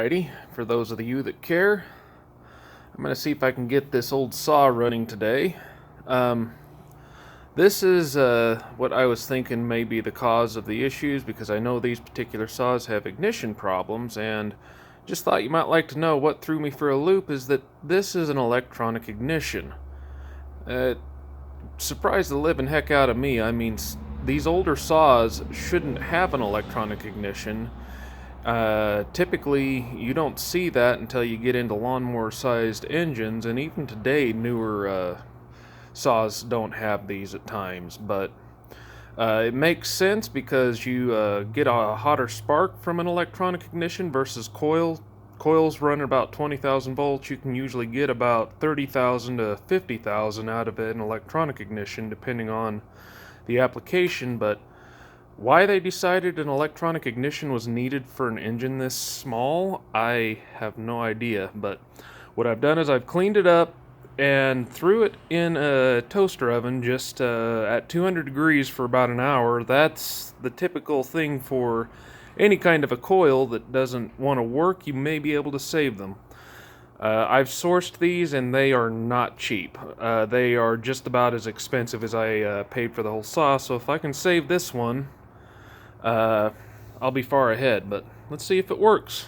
Alrighty, for those of you that care, I'm going to see if I can get this old saw running today. This is what I was thinking may be the cause of the issues, because I know these particular saws have ignition problems, and just thought you might like to know what threw me for a loop is that this is an electronic ignition. Surprised the living heck out of me. I mean, these older saws shouldn't have an electronic ignition. Typically, you don't see that until you get into lawnmower-sized engines, and even today, newer saws don't have these at times. But it makes sense because you get a hotter spark from an electronic ignition versus coil. Coils run about 20,000 volts. You can usually get about 30,000 to 50,000 out of an electronic ignition, depending on the application. But why they decided an electronic ignition was needed for an engine this small, I have no idea. But what I've done is I've cleaned it up and threw it in a toaster oven just at 200 degrees for about an hour. That's the typical thing for any kind of a coil that doesn't want to work. You may be able to save them. I've sourced these and they are not cheap. They are just about as expensive as I paid for the whole saw, so if I can save this one, I'll be far ahead. But let's see if it works.